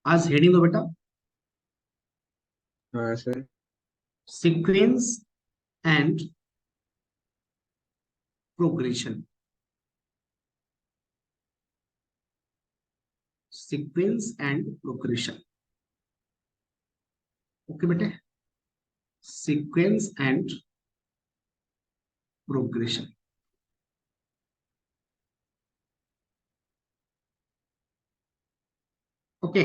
आज हेडिंग दो बेटा, हाँ sir. Sequence and progression. Sequence and progression. Okay बेटे, सीक्वेंस एंड प्रोग्रेशन। ओके,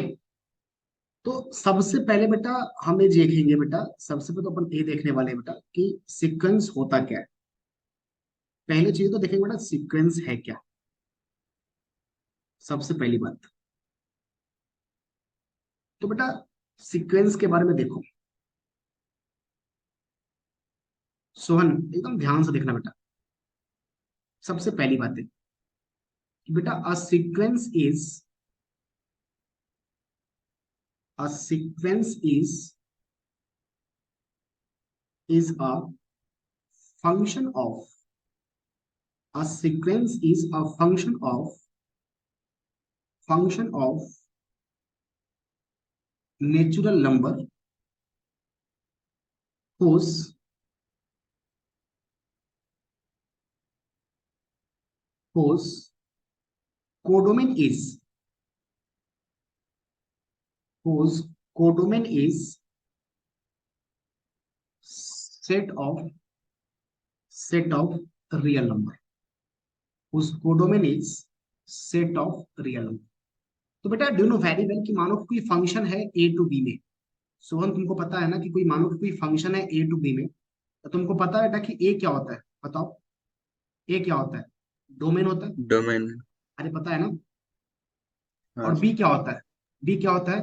तो सबसे पहले बेटा हम ये देखेंगे बेटा, सबसे पहले तो अपन ये देखने वाले हैं बेटा कि सीक्वेंस होता क्या है। पहले चीज तो देखेंगे बेटा सीक्वेंस है क्या, सबसे पहली बात। तो बेटा सीक्वेंस के बारे में देखो सोहन, एकदम ध्यान से देखना बेटा। सबसे पहली बात है कि बेटा a sequence is a function of a sequence is a function of natural number whose whose codomain is whose codomain is set of real number, whose codomain is set of real number। तो बेटा do know very well कि मानो कोई function है ए to be में। सोहन तुमको पता है ना कि कोई मानो कोई फंक्शन है ए टू बी में, तो तुमको पता है बेटा कि ए क्या होता है, बताओ। ए क्या होता है? डोमेन होता है। डोमेन। अरे पता है ना। हाँ और बी सर। क्या होता है? बी क्या होता है?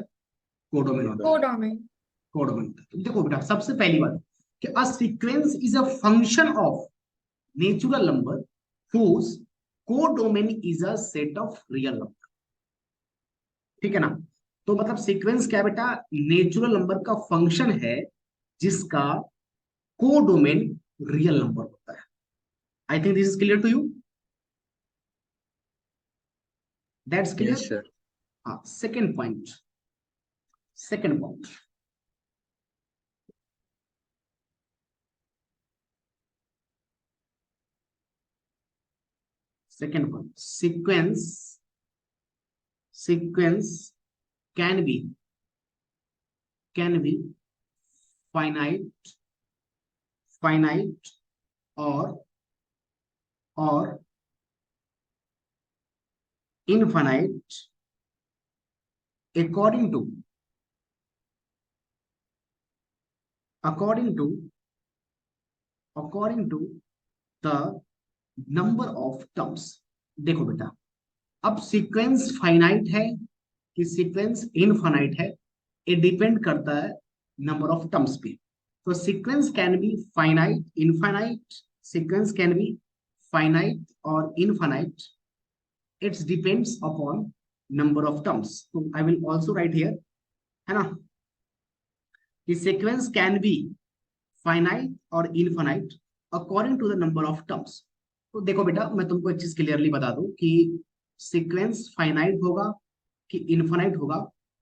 कोडोमेन होता है। कोडॉमेन। कोडोमेन होता है। तो देखो बेटा सबसे पहली बात कि a sequence is a function of natural number whose codomain is a set of real number. ठीक है ना? तो मतलब सीक्वेंस क्या है बेटा? नेचुरल नंबर का फंक्शन है जिसका कोडोमेन रियल नंबर होता है। I think this is clear to you. That's clear. Yes sir. हाँ, second point. Second point. Second point, sequence can be can be finite finite or infinite according to according to according to the number of terms। देखो बेटा, अब sequence finite है कि sequence infinite है, ये depend करता है नंबर ऑफ टर्म्स पे। तो sequence can be finite infinite, sequence can be finite और infinite, it's depends upon number of terms. तो I will also write here, है ना, कि सीक्वेंस कैन बी फाइनाइट और infinite according to the number of terms. तो देखो बेटा मैं तुमको एक चीज क्लियरली बता दूं कि सीक्वेंस फाइनाइट होगा कि इनफाइनाइट होगा,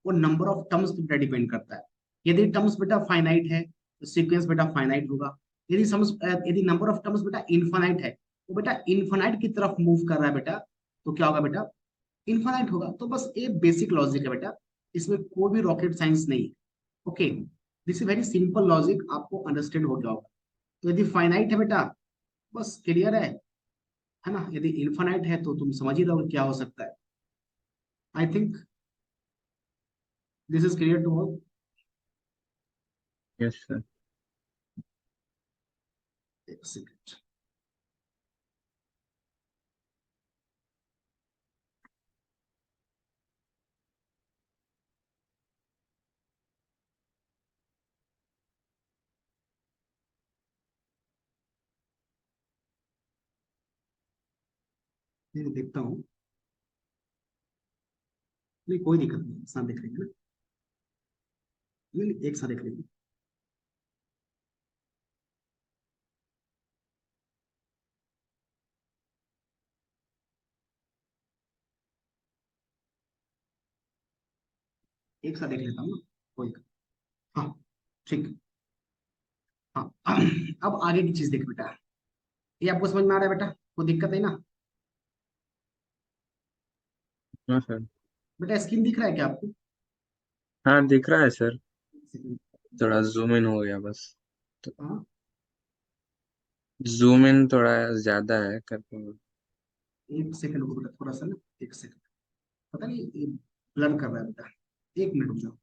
वो नंबर ऑफ टर्म्स पे डिपेंड करता है। यदि टर्म्स बेटा फाइनाइट है तो सीक्वेंस बेटा फाइनाइट होगा। यदि नंबर ऑफ टर्म्स बेटा इनफाइनाइट है तो बेटा इनफाइनाइट की तरफ मूव कर रहा है बेटा, तो क्या होगा बेटा? इनफाइनाइट होगा। तो बस ये बेसिक लॉजिक है बेटा, इसमें कोई भी रॉकेट साइंस नहीं है। Okay, this is very simple logic, आपको अंडरस्टैंड हो गया होगा। तो यदि फाइनाइट है बेटा, बस क्लियर है ना। यदि इनफाइनाइट है तो तुम समझ ही रहोगे क्या हो सकता है। I think this is clear to all. Yes sir. एक सेकेंड, मैं देखता हूँ। नहीं कोई दिक्कत नहीं, साथ देख लेंगे ना। नहीं नहीं, एक साथ देख लेंगे। एक साथ देख लेता हूँ ना, कोई। हाँ, ठीक। हाँ अब आगे की चीज देख बेटा, ये आपको समझ में आ रहा है बेटा? कोई दिक्कत है ना? हाँ सर। बेटा स्क्रीन दिख रहा है क्या आपको? हाँ दिख रहा है सर। एक सेकंड। थोड़ा जूम इन हो गया बस। तो हाँ, जूम इन थोड़ा ज्यादा है करके। एक सेकंड रुको बेटा, थोड़ा सा ना, एक सेकंड। पता नहीं ये ब्लर कर रहा है बेटा, एक मिनट रुक जाओ।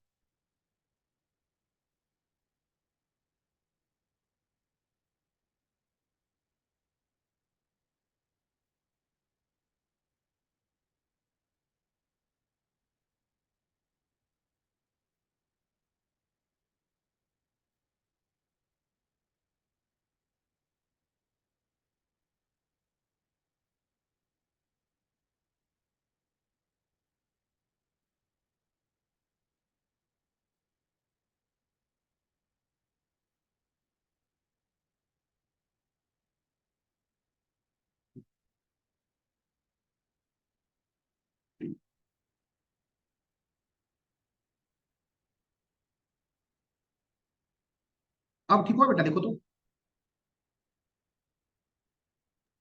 अब ठीक हुआ बेटा, देखो तो।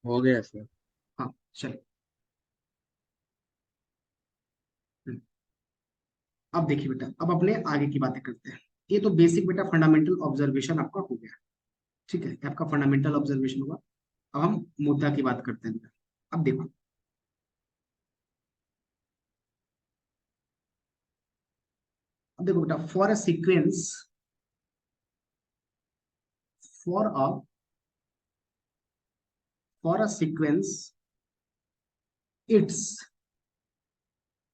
हो गया सर। हाँ चलो। अब देखिए बेटा, अब अपने आगे की बातें करते हैं। ये तो बेसिक बेटा फंडामेंटल ऑब्जर्वेशन आपका हो गया। ठीक है, ये आपका फंडामेंटल ऑब्जर्वेशन हुआ। अब हम मुद्दा की बात करते हैं बेटा। अब देखो, अब देखो बेटा, for a sequence, for a for a sequence, it's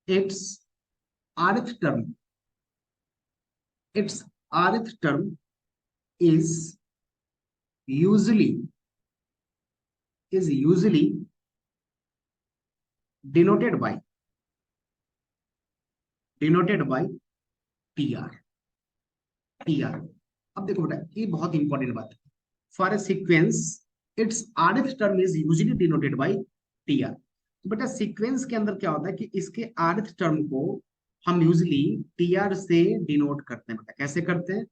it's rth term, its rth term is usually is usually denoted by denoted by tr tr। अब देखो बेटा, ये बहुत इंपॉर्टेंट बात है। For a sequence, it's rth term is usually denoted by tr। तो बेटा sequence के अंदर क्या होता है कि इसके rth term को हम यूजली tr से डिनोट करते हैं। बेटा कैसे करते हैं?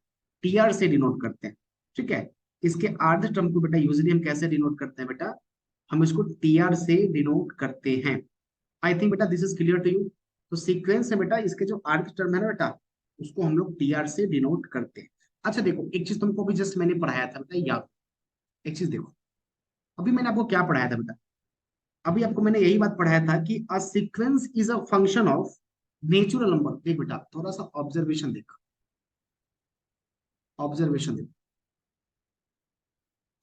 tr से डिनोट करते हैं। ठीक है, इसके rth term को बेटा यूजली हम कैसे डिनोट करते हैं बेटा? हम इसको tr से डिनोट करते हैं। आई थिंक बेटा this is clear to you. तो सीक्वेंस है बेटा, इसके जो rth टर्म है ना बेटा, उसको हम लोग tr से डिनोट करते हैं। अच्छा देखो, एक चीज तुमको भी जस्ट मैंने पढ़ाया था बेटा, याद। एक चीज देखो, अभी मैंने आपको क्या पढ़ाया था बेटा? अभी आपको मैंने यही बात पढ़ाया था कि a sequence is a function of natural number. देख बेटा, थोड़ा सा ऑब्जर्वेशन देख, ऑब्जर्वेशन देख,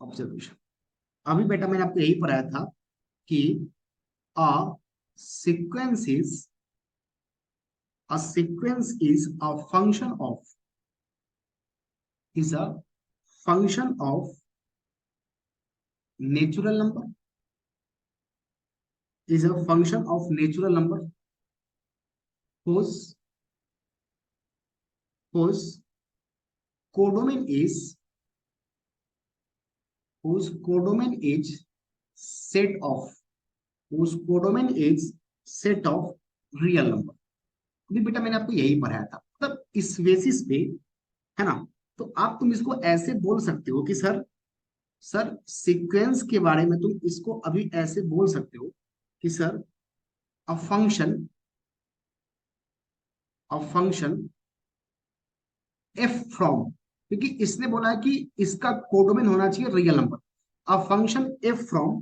ऑब्जर्वेशन। अभी बेटा मैंने आपको यही पढ़ाया था कि a sequence is a sequence is a function of is a function of natural number, is a function of natural number whose whose codomain is whose codomain is set of whose codomain is set of real number। अभी बेटा मैंने आपको यही पढ़ाया था, मतलब इस basis पे, है ना? तो आप तुम इसको ऐसे बोल सकते हो कि सर सीक्वेंस के बारे में तुम इसको अभी ऐसे बोल सकते हो कि sir a function a function F from, क्योंकि इसने बोला है कि इसका कोडोमेन होना चाहिए real number. A function F from,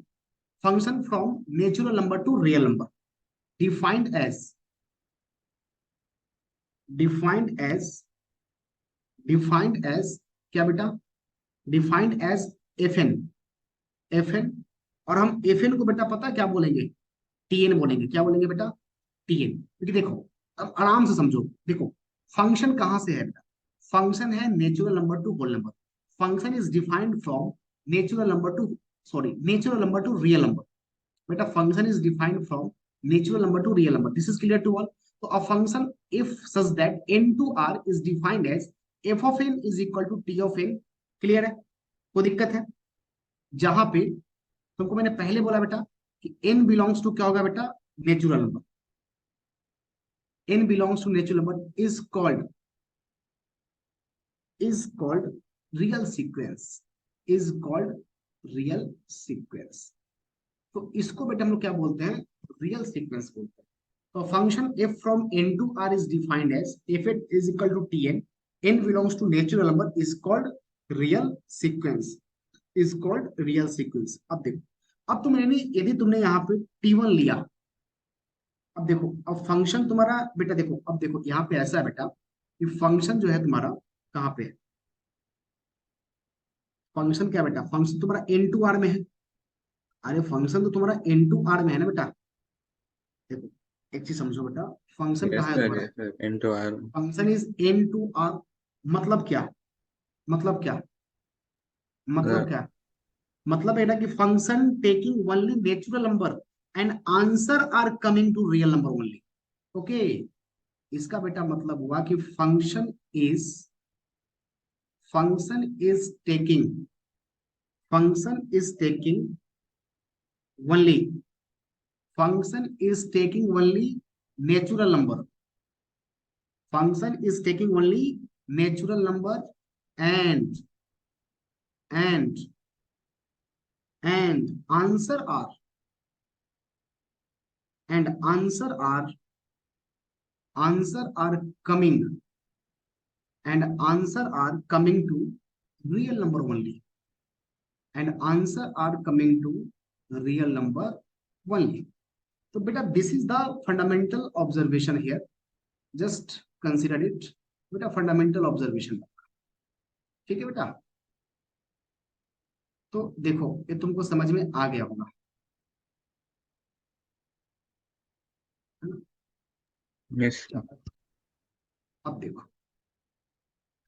function from natural number to real number, defined as defined as defined as क्या बेटा? Defined as F N, F N. और हम एफ एन को बेटा पता क्या बोलेंगे? टीएन बोलेंगे। क्या बोलेंगे बेटा? टीएन। क्योंकि देखो, अब आराम से समझो। देखो, फंक्शन कहां से है बेटा? फंक्शन है natural number to whole number. Function is defined from natural number to, sorry, natural number to real number. बेटा function is defined from natural number to real number. This is clear to all. तो a function if such that n to r is defined as f of n is equal to t of n। Clear है? कोई दिक्कत है? जहां पे तुमको मैंने पहले बोला बेटा कि n बिलोंग्स टू क्या होगा बेटा? Natural number. n belongs to natural number is called real sequence, is called real sequence। तो इसको बेटा हम लोग क्या बोलते हैं, रियल सीक्वेंस बोलते हैं। तो function f from n to r is defined as f is equal to tn, n belongs to natural number is called real sequence, is called real sequence। अब देखो, अब तुमने यदि तुमने यहाँ पे t1 लिया, अब देखो, अब फंक्शन तुम्हारा बेटा देखो, अब देखो यहाँ पे ऐसा है बेटा कि फंक्शन जो है तुम्हारा कहाँ पे है, फंक्शन क्या बेटा, फंक्शन तुम्हारा एन टू आर में है। अरे फंक्शन तो तुम्हारा एन टू आर में है ना बेटा। देखो एक चीज समझो बेटा, फंक्शन यस कहाँ है सर, तुम्हारा, yes sir, into R. Function is N to R. मतलब क्या, मतलब क्या, मतलब क्या, मतलब है ना कि function taking only natural number and answer are coming to real number only. Okay, इसका बेटा मतलब हुआ कि is function is taking function is taking only function is taking only natural number, function is taking only natural number and and and answer are and answer are coming and answer are coming to real number only and answer are coming to real number only। तो बेटा this is the fundamental observation here, just consider it बेटा, fundamental observation. ठीक है बेटा, तो देखो ये तुमको समझ में आ गया होगा, है ना। यस। चलो, अब देखो,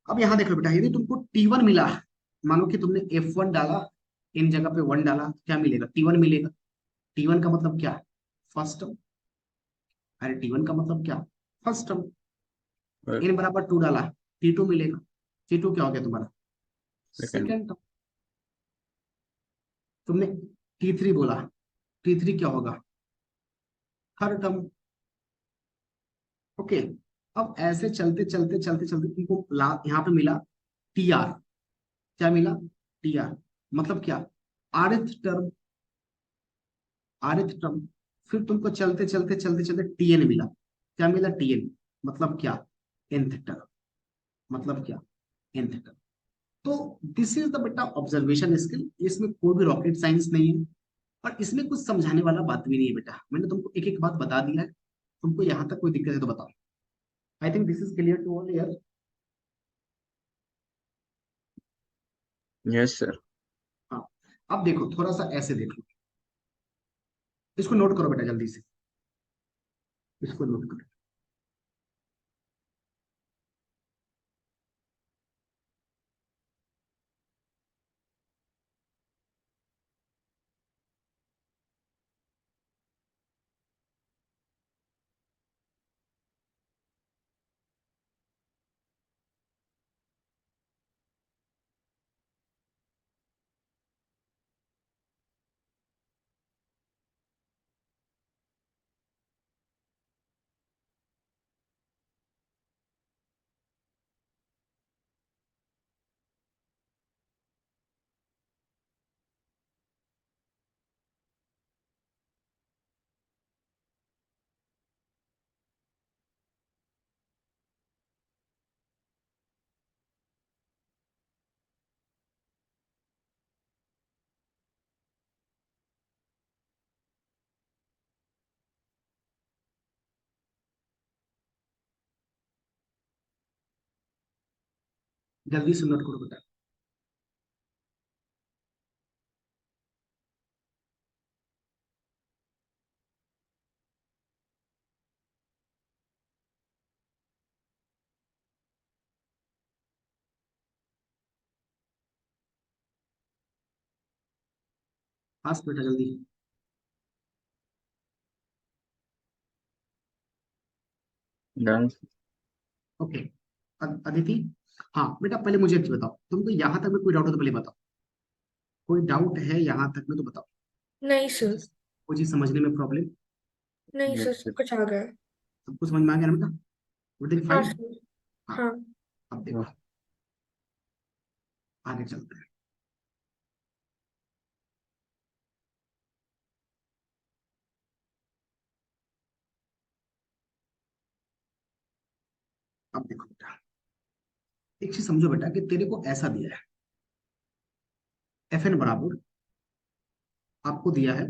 अब यहाँ देखो बेटा, यदि तुमको T1 मिला, मानो कि तुमने F1 डाला, इन जगह पे 1 डाला, क्या मिलेगा, T1 मिलेगा। T1 का मतलब क्या, फर्स्ट टर्म। अरे T1 का मतलब क्या, फर्स्ट टर्म। इन बराबर 2 डाला, T2 मिलेगा। T2 क्या हो गया तुम्हारा, सेकंड। Second term. तुमने T3 बोला, T3 क्या होगा, थर्ड टर्म। ओके, अब ऐसे चलते चलते चलते चलते तुमको यहाँ पे मिला TR। क्या मिला, TR, मतलब क्या, आरथ टर्म, आरथ टर्म। फिर तुमको चलते चलते चलते चलते TN मिला। क्या मिला, TN, मतलब क्या, nth टर्म, मतलब क्या, nth टर्म। तो दिस इज द बेटा ऑब्जर्वेशन स्किल, इसमें कोई भी रॉकेट साइंस नहीं है और इसमें कुछ समझाने वाला बात भी नहीं है बेटा। मैंने तुमको एक एक बात बता दिया है, तुमको यहाँ तक कोई दिक्कत है तो बताओ। I think this is clear to all year. Yes sir. हाँ, अब देखो थोड़ा सा ऐसे देख लो, इसको नोट करो बेटा जल्दी से, इसको नोट करो। जल्दी से नोट करो बेटा। फास्ट बेटा जल्दी। डन। ओके, अदिति, हाँ बेटा पहले मुझे एक चीज बताओ, तुमको यहाँ तक में कोई डाउट हो तो पहले बताओ, कोई डाउट है यहाँ तक में तो बताओ। नहीं कोई सर। चीज कोई चीज समझने में प्रॉब्लम, नहीं सर, यस सब सर। कुछ आ गया। आपको समझ में आ गया ना बेटा? व्हाट इज हाँ फाइन? सर। हाँ। हाँ। अब देखो आगे चलते हैं। अब देखो बेटा, एक चीज समझो बेटा कि तेरे को ऐसा दिया है, एफ एन बराबर आपको दिया है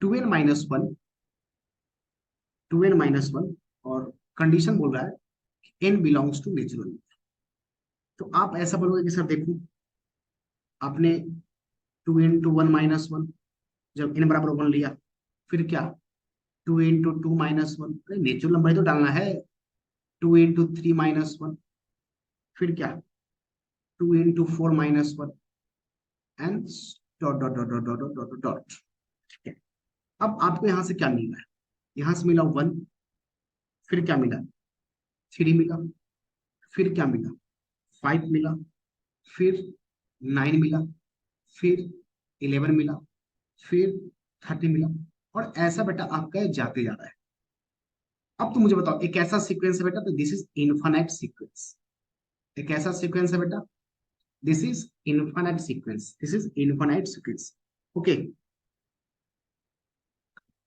2n-1, 2n-1, और कंडीशन बोल रहा है n बिलोंग्स टू नेचुरल। तो आप ऐसा बोलोगे कि सर देखो, आपने 2 × 1 - 1, जब n बराबर 1 लिया, फिर क्या 2 × 2 - 1, नेचुरल नंबर ही तो डालना है। 2 × 3 - 1, फिर क्या 2 × 4 - 1, and dot dot dot dot dot dot dot. ठीक है, अब आपको यहां से क्या मिल रहा है? यहां से मिला 1, फिर क्या मिला 3 मिला, फिर क्या मिला 5 मिला, फिर 9 मिला, फिर 11 मिला, फिर 30 मिला, और ऐसा बेटा आपका ये जाते जा रहा है। अब तो मुझे बताओ, एक ऐसा सीक्वेंस है बेटा, तो दिस इज इनफाइनाइट सीक्वेंस। एक ऐसा सीक्वेंस है बेटा, this is infinite sequence, this is infinite sequence. Okay,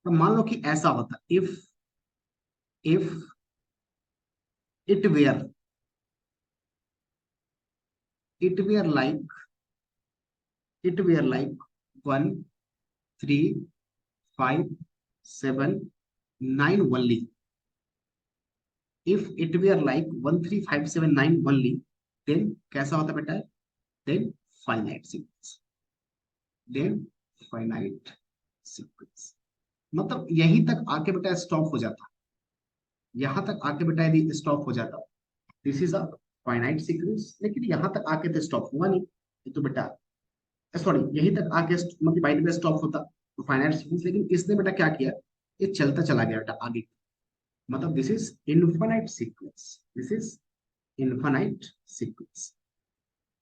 तो मान लो कि ऐसा होता, if it were it were like it were like 1, 3, 5, 7, 9 only. If it were like 1, 3, 5, 7, 9 only, then कैसा होता बेटा? then finite sequence then finite sequence। मतलब यहीं तक आके बेटा स्टॉप हो जाता, यहां तक आके बेटा यदि स्टॉप हो जाता, this is a finite sequence. लेकिन यहां तक आके तो स्टॉप हुआ नहीं, ये तो बेटा सॉरी, यहीं तक आके मतलब बाइट में स्टॉप होता तो फाइनाइट सीक्वेंस। लेकिन इसने बेटा क्या किया, ये चलता चला गया बेटा आगे। मतलब this is infinite sequence, this is infinite sequence.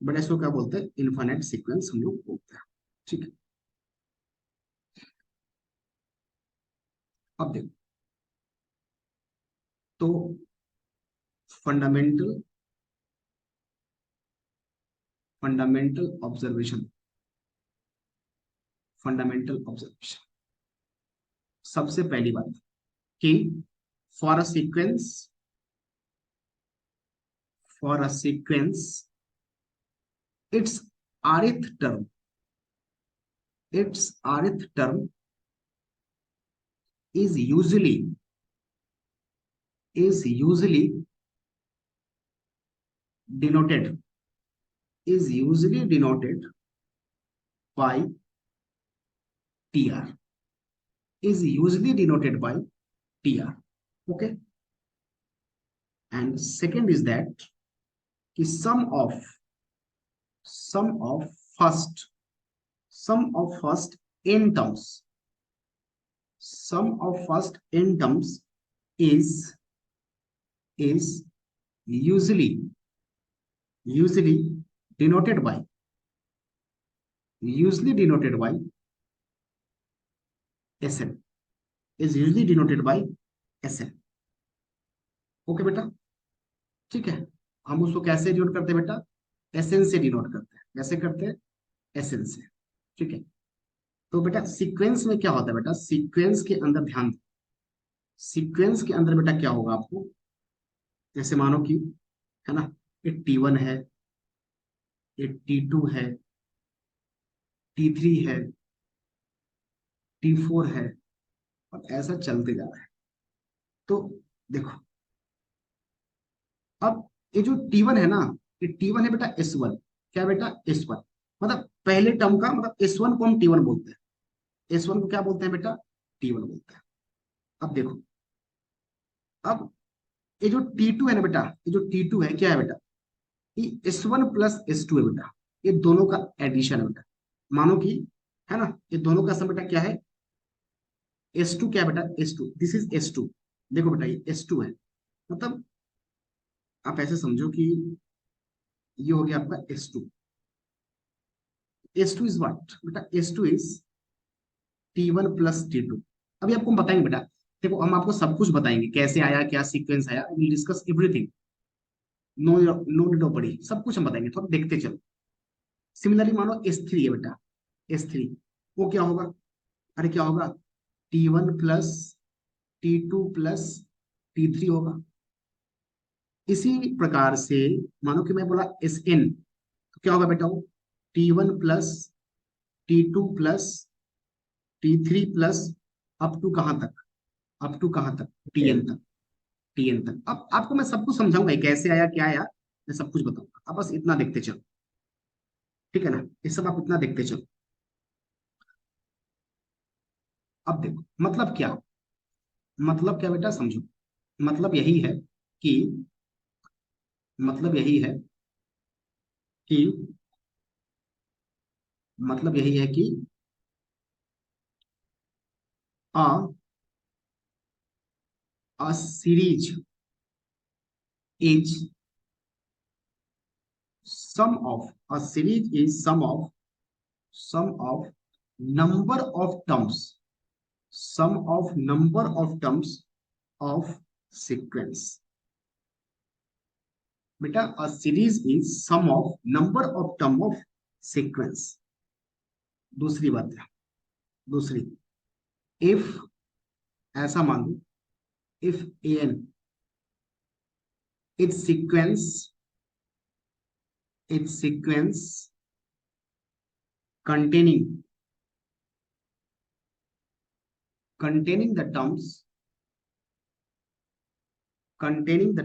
But इसको क्या बोलते हैं? इनफाइनाइट सीक्वेंस हम लोग बोलते हैं। ठीक है, अब देखो, तो fundamental fundamental observation, fundamental observation, सबसे पहली बात कि for a sequence, for a sequence its rth term, its rth term is usually denoted, is usually denoted by tr, is usually denoted by tr। okay, and second is that ki sum of first sum of first n terms, sum of first n terms is usually denoted by, usually denoted by sn, is usually denoted by sn। Okay बेटा, ठीक है। हम उसको कैसे denote करते हैं बेटा? SN से डिनोट करते हैं। कैसे करते हैं? एसएन से। ठीक है, तो बेटा सीक्वेंस में क्या होता है बेटा? सीक्वेंस के अंदर ध्यान दो, सीक्वेंस के अंदर बेटा क्या होगा आपको, जैसे मानो कि है ना, एक T1 है, एक T2 है, T3 है, T4 है, और ऐसा चलते जा रहा है। तो देखो, अब ये जो T1 है ना, ये T1 है बेटा S1। क्या बेटा? S1। मतलब पहले टर्म का मतलब S1 को हम T1 बोलते हैं, S1 को क्या बोलते हैं बेटा? T1 बोलते हैं। अब देखो, अब ये जो T2 है ना बेटा, ये जो T2 है क्या है बेटा? ये S1 प्लस S2 है बेटा, ये दोनों का एडिशन है बेटा। मानो कि है ना, ये दोनों का सम बेटा क्या है? S2 क्या है बेटा? S2, this is S2। देखो बेटा ये S2 है, मतलब आप ऐसे समझो कि ये हो गया आपका S2। S2 इज व्हाट बेटा? S2 is T1 plus T2। अभी आपको हम बताएंगे बेटा। देखो हम आपको सब कुछ बताएंगे, कैसे आया, क्या सीक्वेंस आया, will discuss everything. No, no need of बड़ी, सब कुछ हम बताएंगे, थोड़ा देखते चलो। सिमिलरली मानो S3 है बेटा, S3, वो क्या होगा? अरे क्या होगा? T1 + T2 + T3 होगा। इसी प्रकार से मानो कि मैं बोला SN, तो क्या होगा बेटा? वो T1 + T2 + T3 plus up to कहाँ तक? अप टू कहाँ तक? टेन। TN तक। TN तक। अब आपको मैं सब कुछ समझाऊंगा, ये कैसे आया, क्या आया, मैं सब कुछ बताऊंगा। अब बस इतना देखते चलो, ठीक है ना? ये सब आप इतना देखते चलो। अब देखो मतलब क्या, मतलब क्या बेटा, समझो। मतलब यही है कि, मतलब यही है कि, मतलब यही है कि a a series is sum of number of terms, of sequence. बेटा a series is sum of number of term of sequence. दूसरी बात है, दूसरी, if, ऐसा मान लो, if an its sequence containing the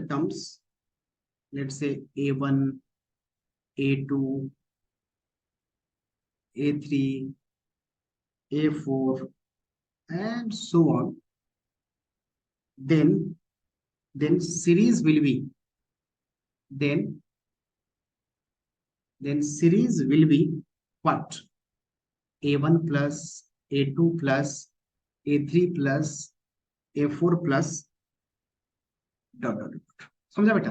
terms, let's say A1, A2, A3, A4, and so on, then series will be, then series will be what? A1 plus A2 plus A3 plus A4 plus dot dot dot. समझा बेटा?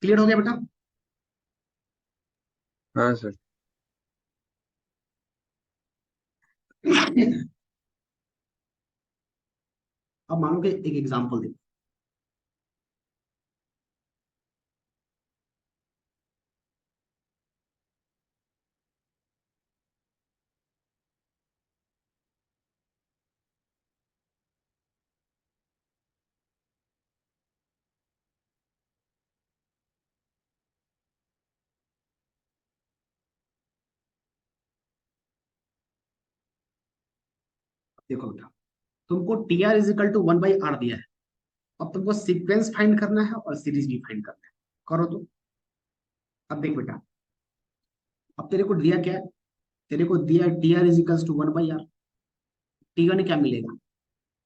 Clear हो गया बेटा? हाँ sir. अब मानो कि एक एग्जांपल दे। देखो बेटा, तुमको TR = 1/R दिया है। अब तुमको सीक्वेंस फाइंड करना है और सीरीज भी फाइंड करना है। करो तो। अब देख बेटा, अब तेरे को दिया क्या है? तेरे को दिया TR = 1/R। T1 क्या मिलेगा?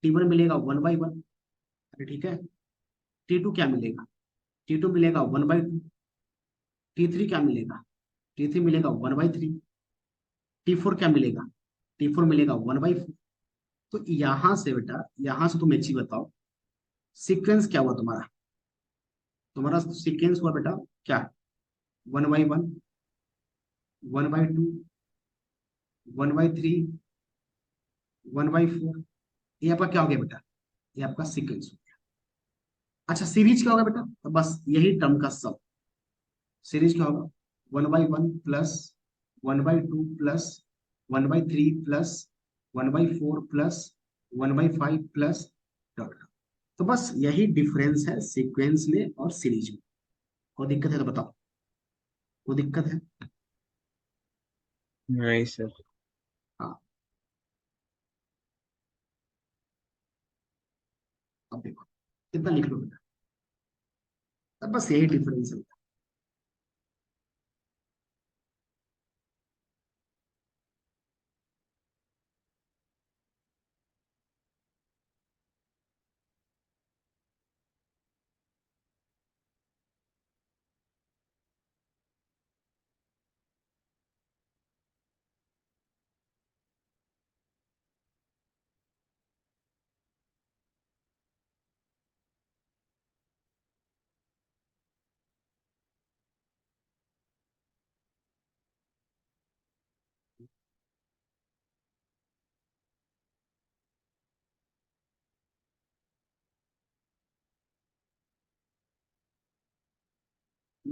T1 मिलेगा 1/1। अरे ठीक है। T2 क्या मिलेगा? T2 मिलेगा 1/2। T3 क्या मिलेगा? T3 मिलेगा 1/3। T4 क्या मिलेगा? T4 मिलेगा 1/4। तो यहां से बेटा, यहां से तुम एक चीज बताओ, सीक्वेंस क्या हुआ तुम्हारा? तुम्हारा सीक्वेंस हुआ बेटा क्या? 1/1, 1/2, 1/3, 1/4। ये आपका क्या हो गया बेटा? ये आपका सीक्वेंस हो गया। अच्छा सीरीज क्या होगा बेटा? तो बस यही टर्म का सब। सीरीज क्या होगा? 1/1 plus 1/2 plus 1/3 plus 1/4 plus 1/5 plus dot. तो बस यही डिफरेंस है सीक्वेंस में और सीरीज में। कोई दिक्कत है तो बताओ, कोई दिक्कत है? नहीं सर। हाँ। अब देखो कितना लिख लो बेटा, तब बस यही डिफरेंस है।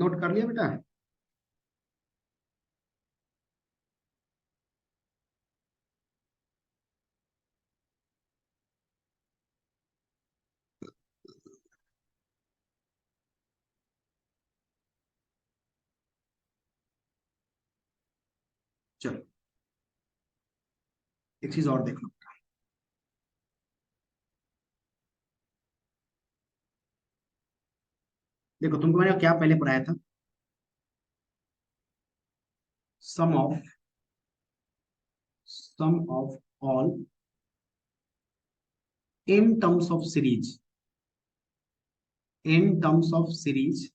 नोट कर लिया बेटा? चलो एक चीज और देख लो। देखो तुमको मैंने क्या पहले पढ़ाया था, sum of all in terms of series, in terms of series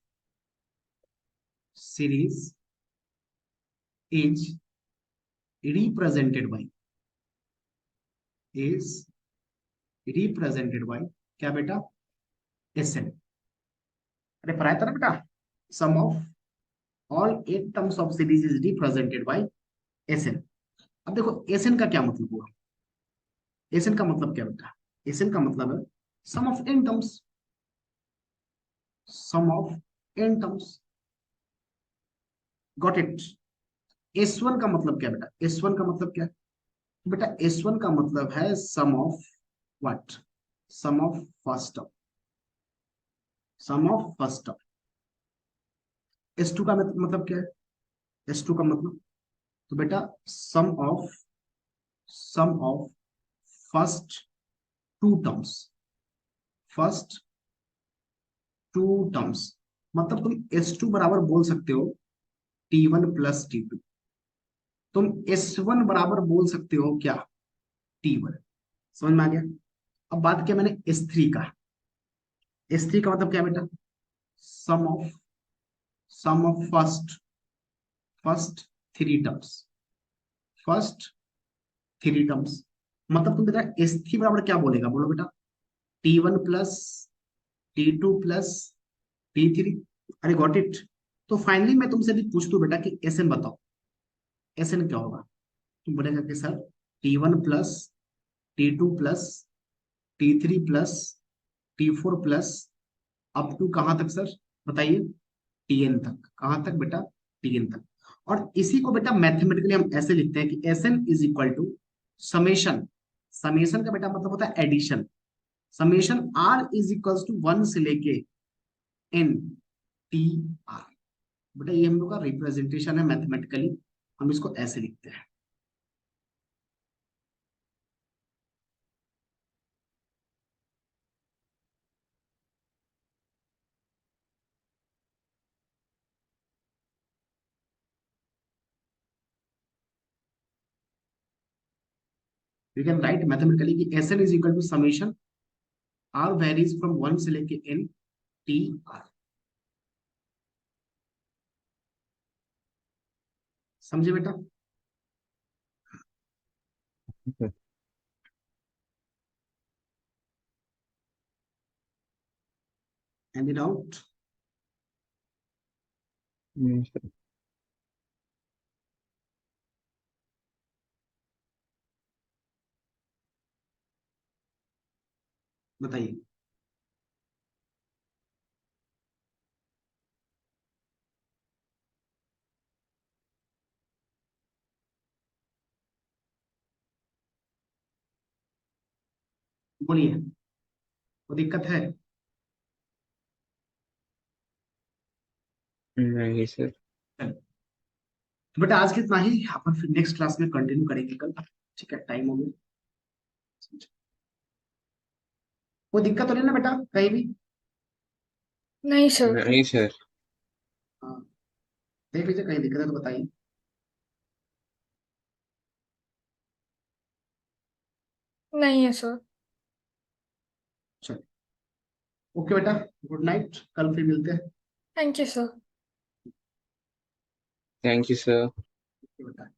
is represented by, is represented by क्या बेटा? S N. अरे पढ़ाया था ना बेटा, sum of all at terms of series is represented by S N. अब देखो S N का क्या मतलब हुआ? एस एन का मतलब क्या बेटा? एस एन का मतलब है sum of N terms, sum of N terms. Got it? S one का मतलब क्या बेटा? एस वन का मतलब क्या है बेटा? एस वन का मतलब है sum of what? Sum of first term, sum of first term. S two का मतलब क्या है? एस टू का मतलब तो बेटा sum of first two terms, first two terms. मतलब तुम एस टू बराबर बोल सकते हो T one plus T two, तुम एस वन बराबर बोल सकते हो क्या? T one. समझ में आ गया? अब बात किया मैंने एस थ्री का। एस थ्री का मतलब क्या बेटा? Sum of first first three terms, first three terms. मतलब तुम बेटा एस थ्री बराबर क्या बोलेगा? बोलो बेटा, T one plus T two plus T three. अरे गॉट इट? तो फाइनली मैं तुमसे भी पूछ दू बेटा कि एस एन बताओ, एस एन क्या होगा? तुम बोलेगा कि sir T one plus T two plus T three plus T four plus up to कहां तक सर? बताइए। टीएन तक। कहां तक बेटा? टीएन तक। और इसी को बेटा मैथमेटिकली हम ऐसे लिखते हैं कि S N is equal to summation, summation का बेटा मतलब होता है addition, summation R is equal to one से लेके एन टी आर। बेटा ये हम लोग का रिप्रेजेंटेशन है मैथमेटिकली, हम इसको ऐसे लिखते हैं। यू कैन राइट मैथमेटिकली कि S N is equal to summation R varies from one से लेके एन टी आर। समझे बेटा? Any doubt? Yes, sir. बताइए। बोलिए, वो दिक्कत है? नहीं सर। चलो, तो बेटा आज के इतना ही, अपन फिर नेक्स्ट क्लास में कंटिन्यू करेंगे कल। ठीक है, टाइम हो गया। कोई दिक्कत तो नहीं ना बेटा कहीं भी? नहीं सर। नहीं सर। हाँ, देख लीजिए कहीं दिक्कत है तो बताइए। नहीं है सर। चलो, ओके बेटा, गुड नाइट, कल फिर मिलते हैं। Thank you sir. Thank you sir. Okay बेटा।